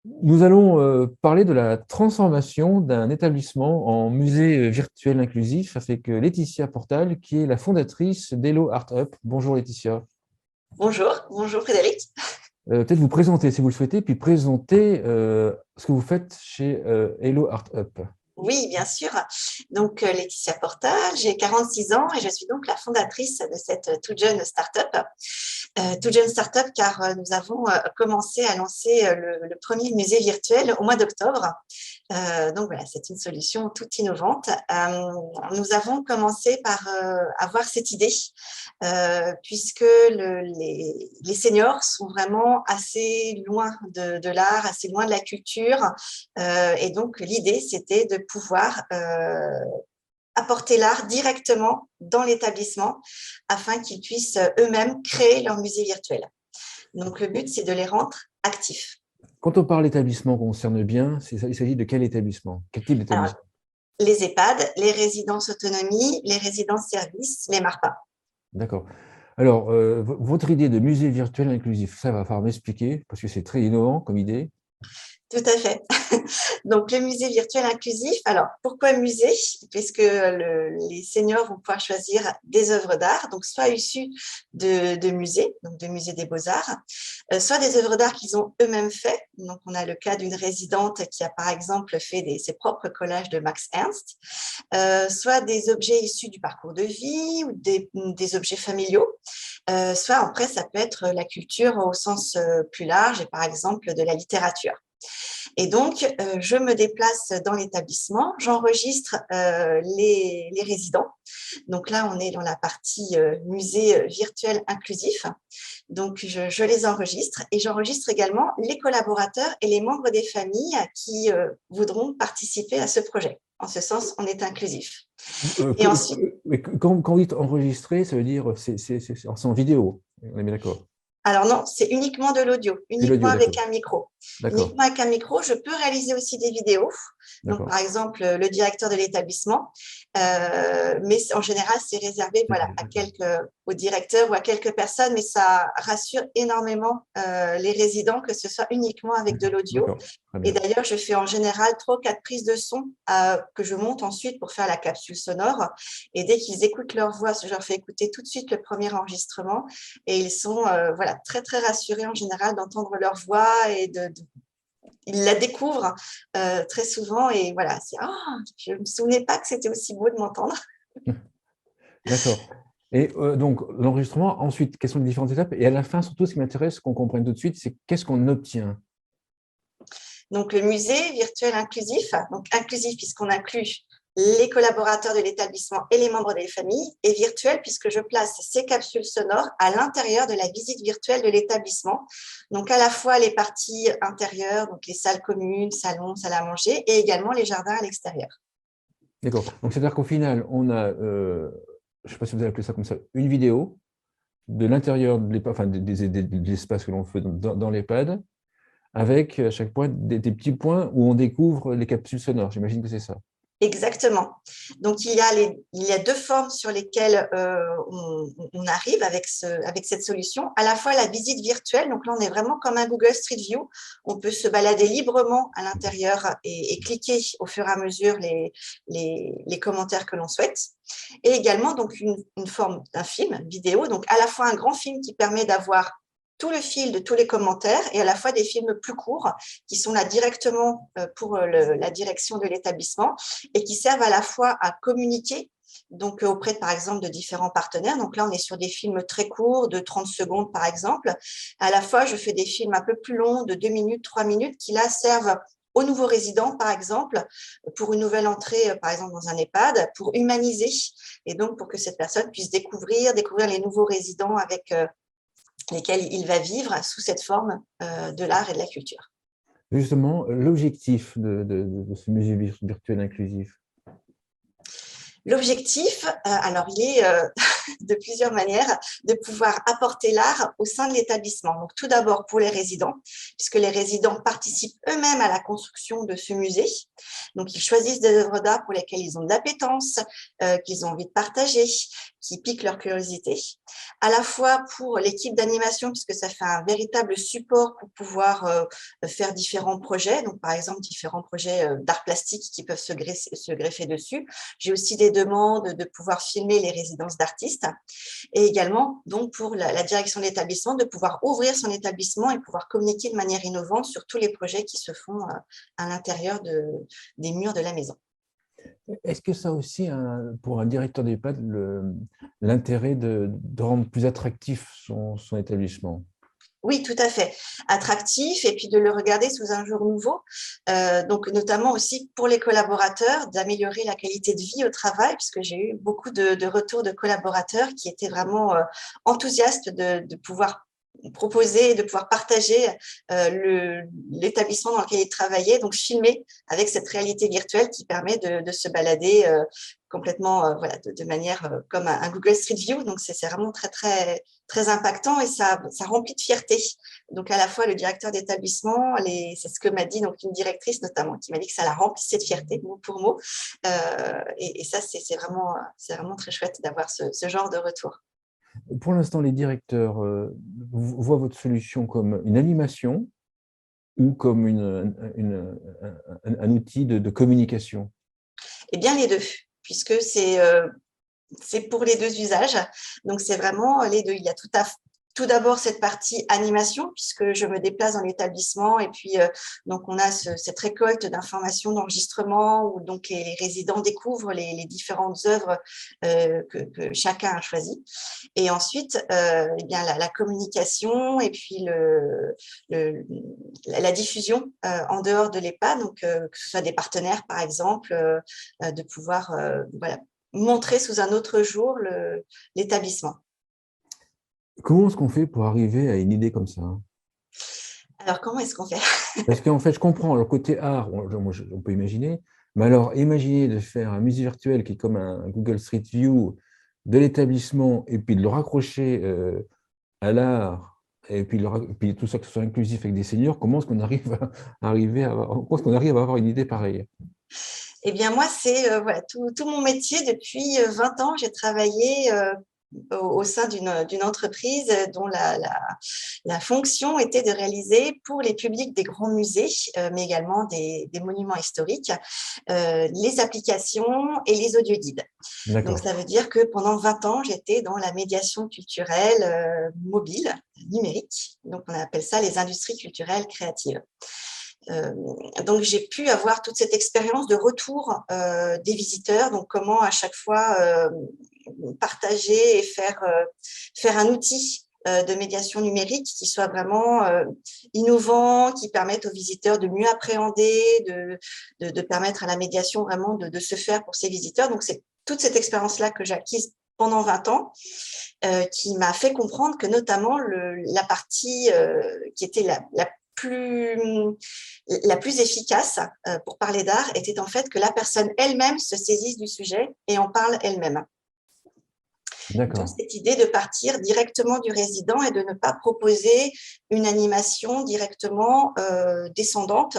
Nous allons parler de la transformation d'un établissement en musée virtuel inclusif avec Laetitia Portal, qui est la fondatrice d'Hello Art Up. Bonjour Laetitia. Bonjour, bonjour Frédéric. Peut-être vous présenter si vous le souhaitez, puis présenter ce que vous faites chez Hello Art Up. Oui, bien sûr. Donc, Laetitia Portal, j'ai 46 ans et je suis donc la fondatrice de cette toute jeune start-up. Toute jeune start-up car nous avons commencé à lancer le premier musée virtuel au mois d'octobre. Donc voilà, c'est une solution toute innovante. Nous avons commencé par avoir cette idée puisque les seniors sont vraiment assez loin de l'art, assez loin de la culture. Et donc, l'idée, c'était de pouvoir apporter l'art directement dans l'établissement afin qu'ils puissent eux-mêmes créer leur musée virtuel. Donc, le but, c'est de les rendre actifs. Quand on parle d'établissement qu'on concerne bien, il s'agit de quel établissement? Quel type Alors, d'établissement? les EHPAD, les résidences autonomie, les résidences services, les MARPA. D'accord. Alors, votre idée de musée virtuel inclusif, ça va falloir m'expliquer, parce que c'est très innovant comme idée. Tout à fait. Donc, le musée virtuel inclusif. Alors, pourquoi musée? Puisque les seniors vont pouvoir choisir des œuvres d'art, donc soit issues de musées, donc de musées des beaux-arts, soit des œuvres d'art qu'ils ont eux-mêmes fait. Donc, on a le cas d'une résidente qui a, par exemple, fait ses propres collages de Max Ernst, soit des objets issus du parcours de vie ou des objets familiaux. Soit après, ça peut être la culture au sens plus large et par exemple de la littérature. Et donc, je me déplace dans l'établissement, j'enregistre les résidents. Donc là, on est dans la partie musée virtuel inclusif. Donc, je les enregistre et j'enregistre également les collaborateurs et les membres des familles qui voudront participer à ce projet. En ce sens, on est inclusif. Et ensuite, Mais quand vous dites enregistrer, ça veut dire c'est en vidéo. On est bien d'accord. alors non, c'est uniquement de l'audio, De uniquement l'audio, avec d'accord. un micro. D'accord, Uniquement avec un micro, je peux réaliser aussi des vidéos. Donc, d'accord. par exemple, le directeur de l'établissement, mais en général, c'est réservé voilà, au directeur ou à quelques personnes, mais ça rassure énormément les résidents que ce soit uniquement avec de l'audio. D'accord, très Et bien. d'ailleurs, je fais en général 3 ou 4 prises de son que je monte ensuite pour faire la capsule sonore. Et dès qu'ils écoutent leur voix, je leur fais écouter tout de suite le premier enregistrement. Et ils sont voilà, très, très rassurés en général d'entendre leur voix et ils la découvrent très souvent. Et voilà, c'est je ne me souvenais pas que c'était aussi beau de m'entendre. D'accord. Et donc, l'enregistrement, ensuite, quelles sont les différentes étapes? Et à la fin, surtout, ce qui m'intéresse, qu'on comprenne tout de suite, c'est qu'est-ce qu'on obtient? Donc, le musée virtuel inclusif, donc inclusif puisqu'on inclut les collaborateurs de l'établissement et les membres des familles, et virtuel puisque je place ces capsules sonores à l'intérieur de la visite virtuelle de l'établissement. Donc, à la fois les parties intérieures, donc les salles communes, salons, salles à manger, et également les jardins à l'extérieur. D'accord. Donc, c'est-à-dire qu'au final, on a, je ne sais pas si vous avez appelé ça comme ça, une vidéo de l'intérieur de l'EHPAD, enfin, des espaces que l'on fait dans l'EHPAD, avec à chaque point des petits points où on découvre les capsules sonores. J'imagine que c'est ça. Exactement. Donc, il y a 2 formes sur lesquelles on arrive avec cette solution. À la fois la visite virtuelle, donc là, on est vraiment comme un Google Street View. On peut se balader librement à l'intérieur et cliquer au fur et à mesure les commentaires que l'on souhaite. Et également, donc, une forme d'un film vidéo, donc à la fois un grand film qui permet d'avoir tout le fil de tous les commentaires et à la fois des films plus courts qui sont là directement pour la direction de l'établissement et qui servent à la fois à communiquer donc auprès, par exemple, de différents partenaires. Donc là, on est sur des films très courts, de 30 secondes, par exemple. À la fois, je fais des films un peu plus longs, de 2 minutes, 3 minutes, qui là servent aux nouveaux résidents, par exemple, pour une nouvelle entrée, par exemple, dans un EHPAD, pour humaniser et donc pour que cette personne puisse découvrir les nouveaux résidents avec lesquels il va vivre sous cette forme de l'art et de la culture. Justement, l'objectif de ce musée virtuel inclusif. L'objectif, alors il est de plusieurs manières de pouvoir apporter l'art au sein de l'établissement. Donc, tout d'abord pour les résidents, puisque les résidents participent eux-mêmes à la construction de ce musée. Donc, ils choisissent des œuvres d'art pour lesquelles ils ont de l'appétence, qu'ils ont envie de partager, qui piquent leur curiosité. À la fois pour l'équipe d'animation, puisque ça fait un véritable support pour pouvoir faire différents projets. Donc, par exemple, différents projets d'art plastique qui peuvent se greffer dessus. J'ai aussi des demandes de pouvoir filmer les résidences d'artistes et également donc pour la direction de l'établissement de pouvoir ouvrir son établissement et pouvoir communiquer de manière innovante sur tous les projets qui se font à l'intérieur des murs de la maison. Est-ce que ça a aussi, pour un directeur d'EHPAD, l'intérêt de rendre plus attractif son établissement? Oui, tout à fait. Attractif et puis de le regarder sous un jour nouveau. Donc, notamment aussi pour les collaborateurs, d'améliorer la qualité de vie au travail, puisque j'ai eu beaucoup de retours de collaborateurs qui étaient vraiment enthousiastes de pouvoir proposer, de pouvoir partager l'établissement dans lequel ils travaillaient, donc filmer avec cette réalité virtuelle qui permet de se balader complètement voilà, de manière comme un Google Street View. Donc, c'est vraiment très, très, très impactant et ça remplit de fierté. Donc, à la fois, le directeur d'établissement, c'est ce que m'a dit donc, une directrice notamment, qui m'a dit que ça la remplissait de fierté, mot pour mot. Et ça, c'est vraiment très chouette d'avoir ce genre de retour. Pour l'instant, les directeurs voient votre solution comme une animation ou comme un outil de communication? Eh bien, les deux, puisque c'est pour les deux usages. Donc, c'est vraiment les deux. Il y a tout d'abord cette partie animation, puisque je me déplace dans l'établissement et puis donc on a cette récolte d'informations, d'enregistrements où donc les résidents découvrent les différentes œuvres que chacun a choisies. Et ensuite, eh bien, la communication et puis la diffusion en dehors de l'EHPAD, donc que ce soit des partenaires par exemple, de pouvoir voilà, montrer sous un autre jour l'établissement. Comment est-ce qu'on fait pour arriver à une idée comme ça? Alors, comment est-ce qu'on fait? Parce qu'en fait, je comprends le côté art, on peut imaginer, mais alors imaginer de faire un musée virtuel qui est comme un Google Street View de l'établissement et puis de le raccrocher à l'art et puis tout ça, que ce soit inclusif avec des seniors, comment est-ce qu'on arrive comment est-ce qu'on arrive à avoir une idée pareille? Eh bien, moi, c'est voilà, tout mon métier. Depuis 20 ans, j'ai travaillé au sein d'une entreprise dont la fonction était de réaliser pour les publics des grands musées, mais également des monuments historiques, les applications et les audioguides. Donc, D'accord. ça veut dire que pendant 20 ans, j'étais dans la médiation culturelle mobile, numérique. Donc, on appelle ça les industries culturelles créatives. Donc, j'ai pu avoir toute cette expérience de retour des visiteurs, donc comment à chaque fois partager et faire un outil de médiation numérique qui soit vraiment innovant, qui permette aux visiteurs de mieux appréhender, de permettre à la médiation vraiment de se faire pour ces visiteurs. Donc, c'est toute cette expérience-là que j'ai acquise pendant 20 ans qui m'a fait comprendre que notamment la partie qui était la plus efficace pour parler d'art était en fait que la personne elle-même se saisisse du sujet et en parle elle-même. D'où D'accord. cette idée de partir directement du résident et de ne pas proposer une animation directement descendante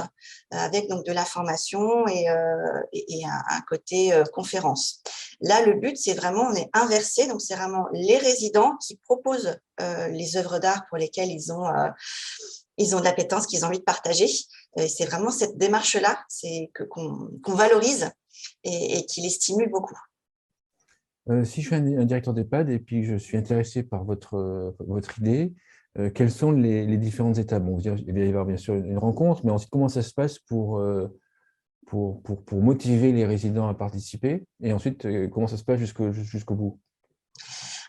avec donc de la formation et un côté conférence. Là, le but, c'est vraiment, on est inversé, donc c'est vraiment les résidents qui proposent les œuvres d'art pour lesquelles ils ont de l'appétence, qu'ils ont envie de partager. C'est vraiment cette démarche-là qu'on valorise et qui les stimule beaucoup. Si je suis un directeur d'EHPAD et puis je suis intéressé par votre idée, quelles sont les différentes étapes? Bon, il va y avoir bien sûr une rencontre, mais ensuite, comment ça se passe pour motiver les résidents à participer? Et ensuite, comment ça se passe jusqu'au bout?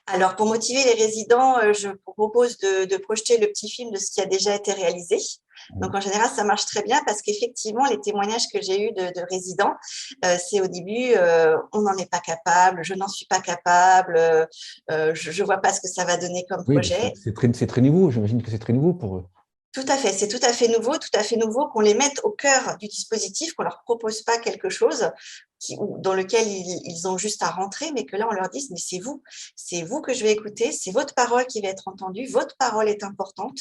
Alors, pour motiver les résidents, je propose de projeter le petit film de ce qui a déjà été réalisé. Donc, en général, ça marche très bien parce qu'effectivement, les témoignages que j'ai eus de résidents, c'est au début, on n'en est pas capable, je n'en suis pas capable, je ne vois pas ce que ça va donner comme Oui, parce que projet. c'est très nouveau, j'imagine que c'est très nouveau pour eux. Tout à fait, c'est tout à fait nouveau qu'on les mette au cœur du dispositif, qu'on leur propose pas quelque chose dans lequel ils ont juste à rentrer, mais que là, on leur dise, mais c'est vous que je vais écouter, c'est votre parole qui va être entendue, votre parole est importante,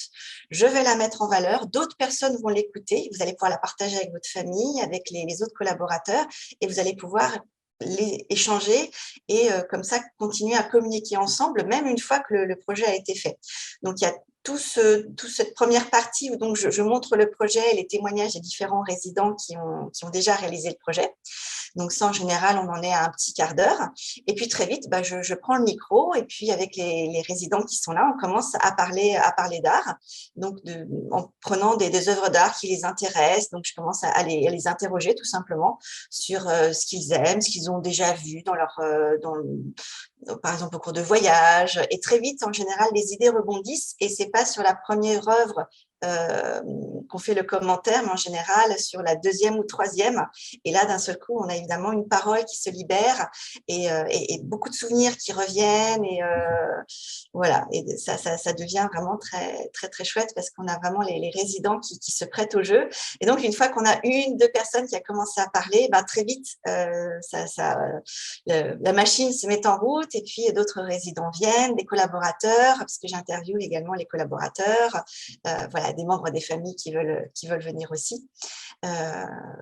je vais la mettre en valeur, d'autres personnes vont l'écouter, vous allez pouvoir la partager avec votre famille, avec les autres collaborateurs, et vous allez pouvoir les échanger et comme ça continuer à communiquer ensemble, même une fois que le projet a été fait. Donc, il y a toute cette première partie où donc je montre le projet et les témoignages des différents résidents qui ont déjà réalisé le projet. Donc ça, en général, on en est à un petit quart d'heure. Et puis très vite, je prends le micro et puis avec les résidents qui sont là, on commence à parler d'art. Donc en prenant des œuvres d'art qui les intéressent. Donc je commence à les interroger tout simplement sur ce qu'ils aiment, ce qu'ils ont déjà vu dans leur par exemple au cours de voyage. Et très vite, en général, les idées rebondissent et c'est pas sur la première œuvre qu'on fait le commentaire, mais en général sur la deuxième ou troisième. Et là, d'un seul coup, on a évidemment une parole qui se libère et beaucoup de souvenirs qui reviennent. Et voilà, et ça devient vraiment très, très, très chouette parce qu'on a vraiment les résidents qui se prêtent au jeu. Et donc, une fois qu'on a deux personnes qui a commencé à parler, très vite, la machine se met en route et puis d'autres résidents viennent, des collaborateurs, parce que j'interviewe également les collaborateurs, voilà, des membres des familles qui veulent venir aussi.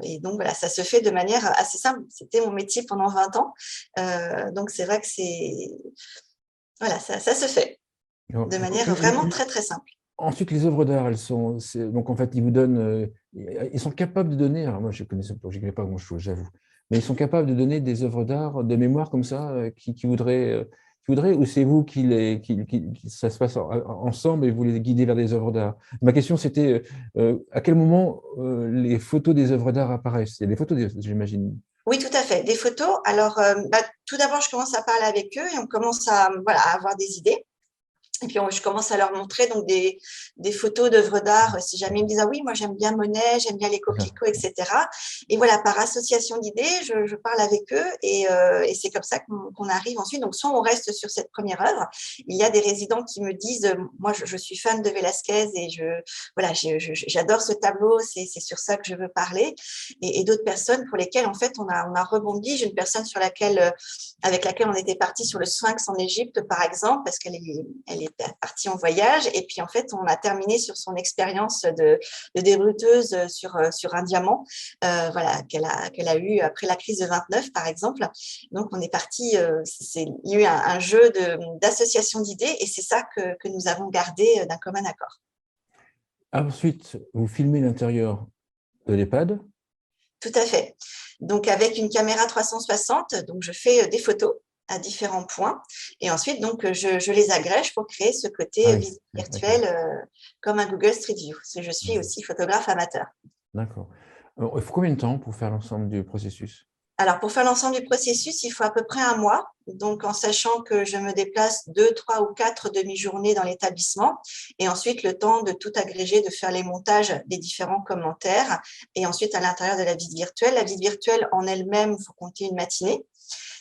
Et donc, voilà, ça se fait de manière assez simple. C'était mon métier pendant 20 ans. Donc, c'est vrai que voilà, ça se fait de manière vraiment très, très simple. Ensuite, les œuvres d'art, donc en fait, ils vous donnent, ils sont capables de donner, alors moi je ne connais pas grand-chose, j'avoue, mais ils sont capables de donner des œuvres d'art de mémoire comme ça, qui voudraient, ou c'est vous ça se passe ensemble et vous les guidez vers des œuvres d'art? Ma question, c'était à quel moment les photos des œuvres d'art apparaissent? Il y a des photos, j'imagine. Oui, tout à fait. Des photos. Alors, tout d'abord, je commence à parler avec eux et on commence à avoir des idées. Et puis, je commence à leur montrer donc des photos d'œuvres d'art. Si jamais ils me disent, ah oui, moi, j'aime bien Monet, j'aime bien les coquelicots, etc. Et voilà, par association d'idées, je parle avec eux et c'est comme ça qu'on arrive ensuite. Donc, soit on reste sur cette première œuvre. Il y a des résidents qui me disent, moi, je suis fan de Velázquez et voilà, j'adore ce tableau, c'est sur ça que je veux parler. Et d'autres personnes pour lesquelles, en fait, on a rebondi. J'ai une personne avec laquelle on était parti sur le Sphinx en Égypte, par exemple, parce qu'elle est partie en voyage et puis en fait on a terminé sur son expérience de dérouteuse sur un diamant voilà, qu'elle a eu après la crise de 29 par exemple. Donc on est parti, il y a eu un jeu d'association d'idées et c'est ça que nous avons gardé d'un commun accord. Ensuite, vous filmez l'intérieur de l'EHPAD. Tout à fait. Donc avec une caméra 360, donc je fais des photos à différents points. Et ensuite, donc, je les agrège pour créer ce côté visite virtuelle comme un Google Street View. Parce que je suis aussi photographe amateur. D'accord. Il faut combien de temps pour faire l'ensemble du processus? Alors, pour faire l'ensemble du processus, il faut à peu près 1 mois. Donc, en sachant que je me déplace 2, 3 ou 4 demi-journées dans l'établissement. Et ensuite, le temps de tout agréger, de faire les montages des différents commentaires. Et ensuite, à l'intérieur de la visite virtuelle. La visite virtuelle en elle-même, il faut compter une matinée.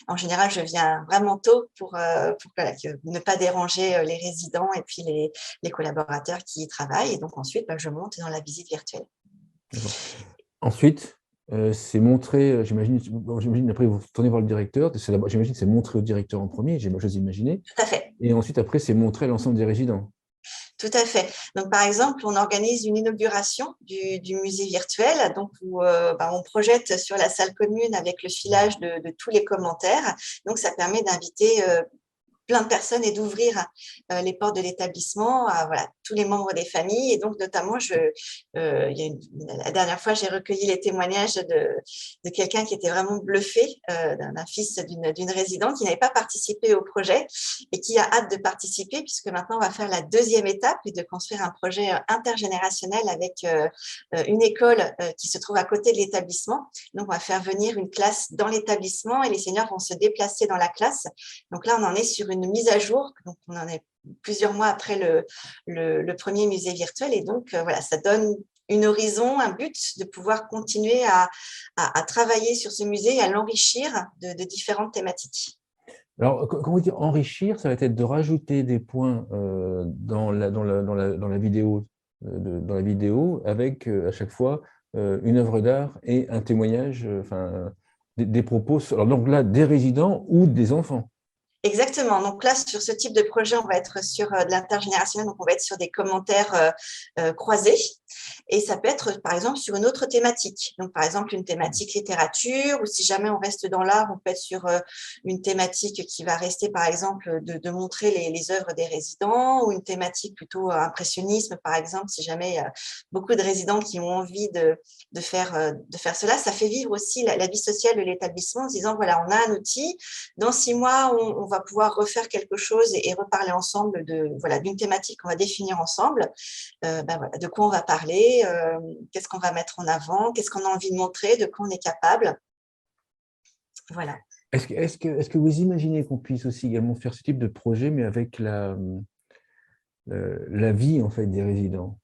En général, je viens vraiment tôt pour ne pas déranger les résidents et puis les collaborateurs qui y travaillent. Et donc ensuite, je monte dans la visite virtuelle. Ensuite, c'est montré, j'imagine, après vous tournez voir le directeur, j'imagine que c'est montré au directeur en premier, j'ose imaginer. Tout à fait. Et ensuite, après, c'est montré à l'ensemble des résidents. Tout à fait. Donc, par exemple, on organise une inauguration du musée virtuel, donc où on projette sur la salle commune avec le filage de tous les commentaires. Donc, ça permet d'inviter plein de personnes et d'ouvrir les portes de l'établissement à voilà, tous les membres des familles. Et donc, notamment, la dernière fois, j'ai recueilli les témoignages de quelqu'un qui était vraiment bluffé, d'un fils d'une résidente qui n'avait pas participé au projet et qui a hâte de participer puisque maintenant, on va faire la deuxième étape et de construire un projet intergénérationnel avec une école qui se trouve à côté de l'établissement. Donc, on va faire venir une classe dans l'établissement et les seniors vont se déplacer dans la classe. Donc là, on en est sur une mise à jour, donc on en est plusieurs mois après le premier musée virtuel et donc voilà, ça donne une horizon, un but de pouvoir continuer à travailler sur ce musée et à l'enrichir de différentes thématiques. Alors, quand vous dites enrichir, ça va être de rajouter des points dans la vidéo dans la vidéo, avec à chaque fois une œuvre d'art et un témoignage, des propos, alors donc là, des résidents ou des enfants. Exactement. Donc là, sur ce type de projet, on va être sur de l'intergénérationnel, donc on va être sur des commentaires croisés. Et ça peut être, par exemple, sur une autre thématique. Donc, par exemple, une thématique littérature, ou si jamais on reste dans l'art, on peut être sur une thématique qui va rester, par exemple, de montrer les œuvres des résidents, ou une thématique plutôt impressionnisme, par exemple, si jamais il y a beaucoup de résidents qui ont envie de faire cela. Ça fait vivre aussi la vie sociale de l'établissement en se disant, voilà, on a un outil, dans 6 mois, on va pouvoir refaire quelque chose et reparler ensemble d'une thématique qu'on va définir ensemble. Voilà, de quoi on va parler, qu'est-ce qu'on va mettre en avant, qu'est-ce qu'on a envie de montrer, de quoi on est capable. Voilà. Est-ce que vous imaginez qu'on puisse aussi également faire ce type de projet, mais avec la vie en fait, des résidents?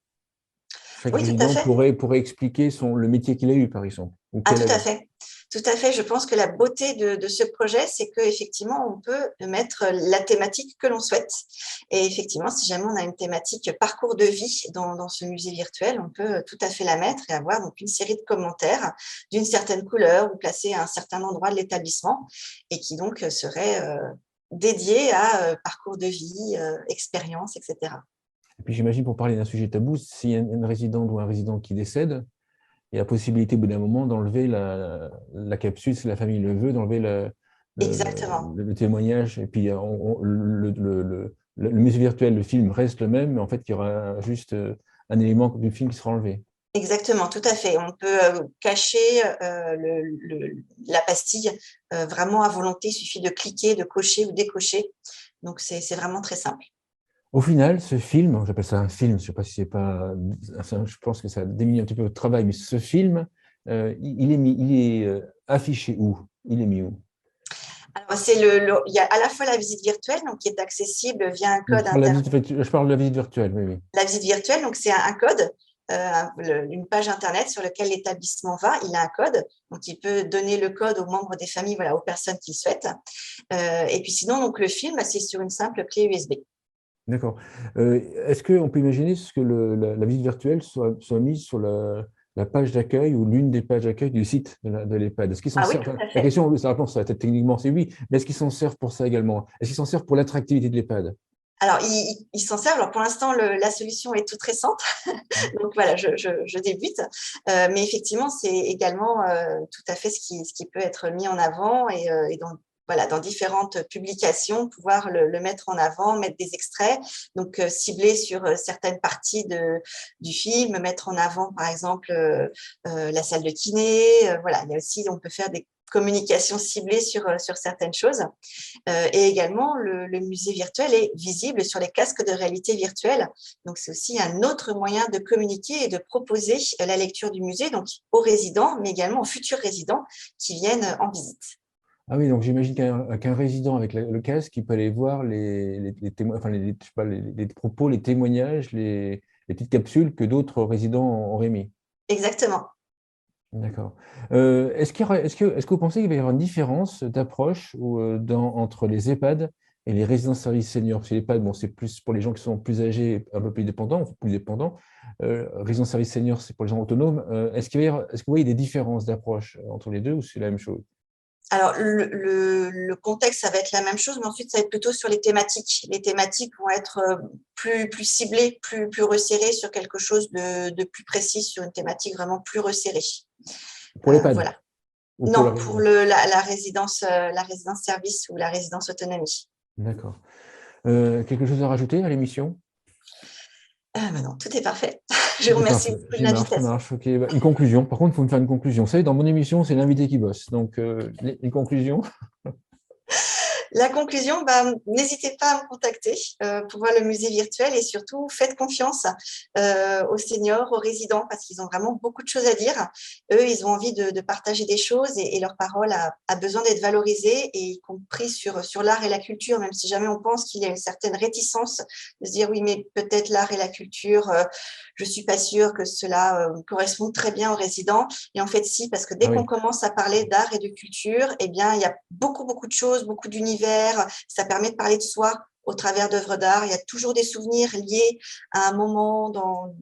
Chaque Oui, tout à résident fait. pourrait expliquer le métier qu'il a eu, par exemple. Ou Ah, qu'elle tout a à eu. fait. Tout à fait. Je pense que la beauté de ce projet, c'est qu'effectivement, on peut mettre la thématique que l'on souhaite. Et effectivement, si jamais on a une thématique parcours de vie dans ce musée virtuel, on peut tout à fait la mettre et avoir donc une série de commentaires d'une certaine couleur ou placés à un certain endroit de l'établissement et qui donc seraient dédiés à parcours de vie, expérience, etc. Et puis j'imagine, pour parler d'un sujet tabou, s'il y a une résidente ou un résident qui décède, il y a la possibilité au bout d'un moment d'enlever la capsule, si la famille le veut, d'enlever Exactement. le témoignage. Et puis le musée virtuel, le film reste le même, mais en fait, il y aura juste un élément du film qui sera enlevé. Exactement, tout à fait. On peut cacher la pastille vraiment à volonté. Il suffit de cliquer, de cocher ou décocher. Donc, c'est vraiment très simple. Au final, ce film, j'appelle ça un film, je ne sais pas si c'est pas, je pense que ça diminue un petit peu votre travail, mais ce film, il est affiché où? Il est mis où? Alors, il y a à la fois la visite virtuelle, donc qui est accessible via un Non, code Internet. je parle de la visite virtuelle, oui, oui. La visite virtuelle, donc c'est un code, une page Internet sur laquelle l'établissement va. Il a un code, donc il peut donner le code aux membres des familles, voilà, aux personnes qu'il souhaite. Et puis sinon, donc le film, c'est sur une simple clé USB. D'accord. Est-ce qu'on peut imaginer que la visite virtuelle soit mise sur la page d'accueil ou l'une des pages d'accueil du site de l'EHPAD? Est-ce qu'ils s'en Ah oui, servent? tout Enfin, à la fait. question, sa réponse, techniquement, c'est oui, mais est-ce qu'ils s'en servent pour ça également? Est-ce qu'ils s'en servent pour l'attractivité de l'EHPAD? Alors, ils s'en servent. Alors, pour l'instant, la solution est toute récente. Donc, voilà, je débute. Mais effectivement, c'est également tout à fait ce qui peut être mis en avant et dans différentes publications, pouvoir le mettre en avant, mettre des extraits, donc cibler sur certaines parties du film, mettre en avant, par exemple, la salle de kiné. Voilà, il y a aussi, on peut faire des communications ciblées sur certaines choses. Et également, le musée virtuel est visible sur les casques de réalité virtuelle. Donc, c'est aussi un autre moyen de communiquer et de proposer la lecture du musée donc, aux résidents, mais également aux futurs résidents qui viennent en visite. Ah oui, donc j'imagine qu'un résident avec le casque, il peut aller voir les témoins, enfin, je sais pas, les propos, les témoignages, les petites capsules que d'autres résidents auraient mis. Exactement. D'accord. Est-ce que vous pensez qu'il va y avoir une différence d'approche entre les EHPAD et les résidences services seniors? Parce que les EHPAD, bon, c'est plus pour les gens qui sont plus âgés, un peu plus dépendants, plus dépendants. Résidence services seniors, c'est pour les gens autonomes. Est-ce que vous voyez des différences d'approche entre les deux ou c'est la même chose? Alors, le contexte, ça va être la même chose, mais ensuite, ça va être plutôt sur les thématiques. Les thématiques vont être plus ciblées, plus resserrées sur quelque chose de plus précis, sur une thématique vraiment plus resserrée. Pour l'EHPAD Voilà. ou pour la Non, pour résidence? la résidence service ou la résidence autonomie. D'accord. Quelque chose à rajouter à l'émission? Non, tout est parfait. Je vous Tout est remercie parfait. beaucoup de J'y marche, ça l'invitation. marche. Ok. Bah, une conclusion. Par contre, il faut me faire une conclusion. Vous savez, dans mon émission, c'est l'invité qui bosse. Donc, une conclusion. La conclusion, n'hésitez pas à me contacter pour voir le musée virtuel et surtout faites confiance aux seniors, aux résidents parce qu'ils ont vraiment beaucoup de choses à dire. Eux, ils ont envie de partager des choses et leur parole a besoin d'être valorisée et y compris sur l'art et la culture, même si jamais on pense qu'il y a une certaine réticence de se dire oui, mais peut-être l'art et la culture, je ne suis pas sûre que cela correspond très bien aux résidents. Et en fait, si, parce que dès Ah qu'on oui. commence à parler d'art et de culture, eh bien, il y a beaucoup de choses, beaucoup d'univers. Ça permet de parler de soi au travers d'œuvres d'art. Il y a toujours des souvenirs liés à un moment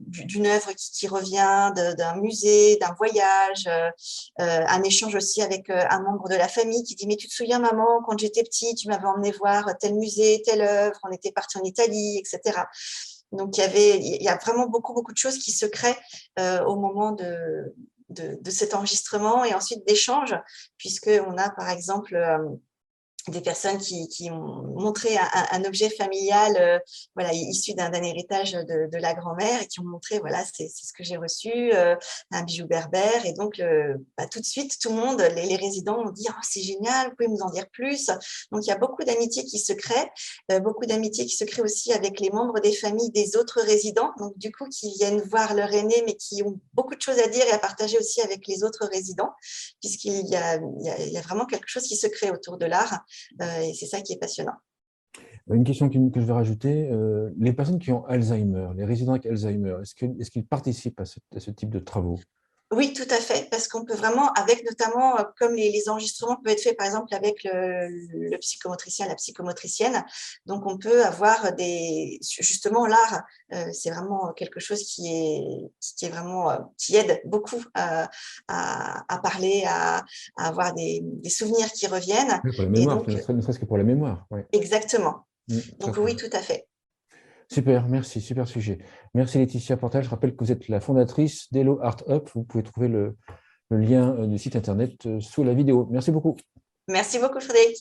d'une œuvre qui revient, d'un musée, d'un voyage, un échange aussi avec un membre de la famille qui dit « Mais tu te souviens, maman, quand j'étais petit, tu m'avais emmené voir tel musée, telle œuvre, on était parti en Italie, etc. » Donc, il y a vraiment beaucoup, beaucoup de choses qui se créent au moment de cet enregistrement et ensuite d'échanges, puisqu'on a par exemple des personnes qui ont montré un objet familial voilà, issu d'un héritage de la grand-mère et qui ont montré, voilà, c'est ce que j'ai reçu, un bijou berbère. Et donc, tout de suite, tout le monde, les résidents ont dit « Oh, c'est génial, vous pouvez nous en dire plus ?» Donc, il y a beaucoup d'amitiés qui se créent, beaucoup d'amitiés qui se créent aussi avec les membres des familles des autres résidents, donc du coup, qui viennent voir leur aîné, mais qui ont beaucoup de choses à dire et à partager aussi avec les autres résidents, puisqu'il y a vraiment quelque chose qui se crée autour de l'art. Et c'est ça qui est passionnant. Une question que je vais rajouter, les personnes qui ont Alzheimer, les résidents avec Alzheimer, est-ce qu'ils participent à ce type de travaux? Oui, tout à fait, parce qu'on peut vraiment, avec notamment, comme les enregistrements peuvent être faits, par exemple, avec le psychomotricien, la psychomotricienne, donc on peut avoir justement, l'art, c'est vraiment quelque chose qui est vraiment, qui aide beaucoup à parler, à avoir des souvenirs qui reviennent. Oui, pour la Et mémoire, donc, ne serait-ce que pour la mémoire. Ouais. exactement. Très, Donc très oui, bien. tout à fait. Super, merci, super sujet. Merci Laetitia Portal. Je rappelle que vous êtes la fondatrice d'Hello Art Up. Vous pouvez trouver le lien du site internet sous la vidéo. Merci beaucoup. Merci beaucoup, Frédéric.